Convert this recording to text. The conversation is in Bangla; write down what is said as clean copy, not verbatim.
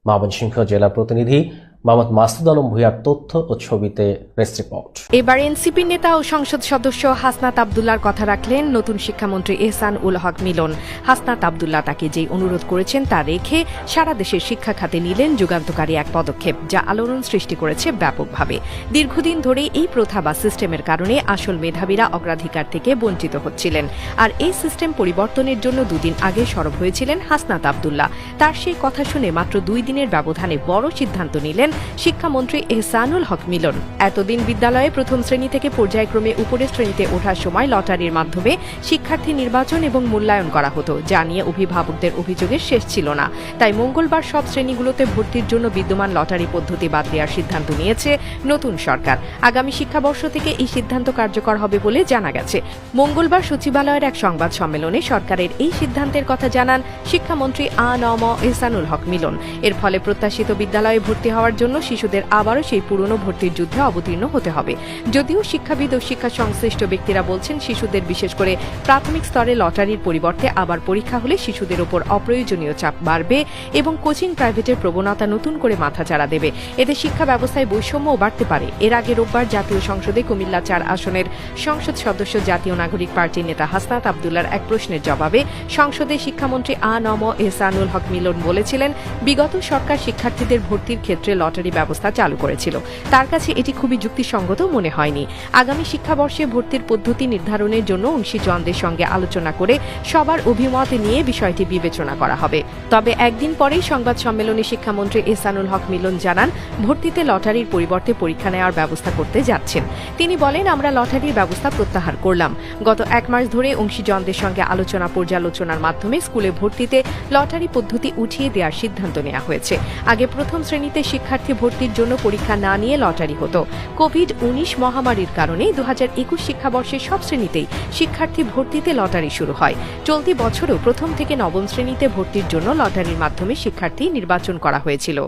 ময়মনসিংহ জেলা প্রতিনিধি মোহাম্মদ মাসুদ আলম ভূঁইয়ার তথ্য ও ছবিতে প্রেস রিপোর্ট। এবার এনসিপির নেতা ও সংসদ সদস্য হাসনাত আব্দুল্লাহর কথা রাখলেন নতুন শিক্ষামন্ত্রী এহসানুল হক মিলন। হাসনাত আব্দুল্লাহ তাকে যেই অনুরোধ করেছেন তা রেখে সারা দেশের শিক্ষা খাতে নিলেন যুগান্তকারী এক পদক্ষেপ, যা আলোড়ন সৃষ্টি করেছে ব্যাপকভাবে। দীর্ঘদিন ধরে এই প্রথা বা সিস্টেমের কারণে আসল মেধাবীরা অগ্রাধিকার থেকে বঞ্চিত হচ্ছিলেন। আর এই সিস্টেম পরিবর্তনের জন্য দুদিন আগে সরব হয়েছিলেন হাসনাত আব্দুল্লাহ। তার সেই কথা শুনে মাত্র 2 দিনের ব্যবধানে বড় সিদ্ধান্ত নিলেন শিক্ষামন্ত্রী এহসানুল হক মিলন। এতদিন বিদ্যালয়ে প্রথম শ্রেণী থেকে পর্যায়ক্রমে উপরের শ্রেণীতে ওঠার সময় লটারির মাধ্যমে শিক্ষার্থী নির্বাচন এবং মূল্যায়ন করা হতো, যা নিয়ে অভিভাবকদের অভিযোগের শেষ ছিল না। তাই মঙ্গলবার সব শ্রেণীগুলোতে ভর্তির জন্য বিদ্যমান লটারি পদ্ধতি বাদ দেওয়ার সিদ্ধান্ত নিয়েছে নতুন সরকার। আগামী শিক্ষাবর্ষ থেকে এই সিদ্ধান্ত কার্যকর হবে বলে জানা গেছে। মঙ্গলবার সচিবালয়ের এক সংবাদ সম্মেলনে সরকারের এই সিদ্ধান্তের কথা জানান শিক্ষামন্ত্রী আ.ন.ম এহসানুল হক মিলন। এর ফলে প্রত্যাশিত বিদ্যালয়ে ভর্তি হওয়ার জন্য শিশুদের আবারও সেই পুরনো ভর্তির যুদ্ধে অবতীর্ণ হতে হবে। যদিও শিক্ষাবিদ ও শিক্ষা সংশ্লিষ্ট ব্যক্তিরা বলছেন, শিশুদের বিশেষ করে প্রাথমিক স্তরে লটারির পরিবর্তে আবার পরীক্ষা হলে শিশুদের ওপর অপ্রয়োজনীয় চাপ বাড়বে এবং কোচিং প্রাইভেটের প্রবণতা নতুন করে মাথাচাড়া দেবে। এতে শিক্ষা ব্যবস্থায় বৈষম্যও বাড়তে পারে। এর আগে রোববার জাতীয় সংসদে কুমিল্লা 4 আসনের সংসদ সদস্য জাতীয় নাগরিক পার্টির নেতা হাসনাত আব্দুল্লাহর এক প্রশ্নের জবাবে সংসদে শিক্ষামন্ত্রী আ.ন.ম এহসানুল হক মিলন বলেছিলেন, বিগত সরকার শিক্ষার্থীদের ভর্তির ক্ষেত্রে লটারি ব্যবস্থা চালু করেছিল। তার কাছে এটি খুবই যুক্তিসঙ্গত মনে হয়নি। আগামী শিক্ষাবর্ষে ভর্তির পদ্ধতি নির্ধারণের জন্য অংশীজনদের সঙ্গে আলোচনা করে সবার অভিমত নিয়ে বিষয়টি বিবেচনা করা হবে। তবে একদিন পরেই সংবাদ সম্মেলনে শিক্ষামন্ত্রী এহসানুল হক মিলন জানান, ভর্তিতে লটারির পরিবর্তে পরীক্ষা নেওয়ার ব্যবস্থা করতে যাচ্ছেন। তিনি বলেন, আমরা লটারির ব্যবস্থা প্রত্যাহার করলাম। গত 1 মাস ধরে অংশীজনদের সঙ্গে আলোচনা পর্যালোচনার মাধ্যমে স্কুলে ভর্তিতে লটারি পদ্ধতি উঠিয়ে দেওয়ার সিদ্ধান্ত নেওয়া হয়েছে। আগে প্রথম শ্রেণীতে শিক্ষার্থী ভর্তির জন্য পরীক্ষা না নিয়ে লটারি হতো। কোভিড-19 মহামারীর কারণে 2021 শিক্ষাবর্ষে সব শ্রেণীতেই শিক্ষার্থী ভর্তিতে লটারি শুরু হয়। চলতি বছরও প্রথম থেকে নবম শ্রেণীতে ভর্তির জন্য লটারির মাধ্যমে শিক্ষার্থী নির্বাচন করা হয়েছিল।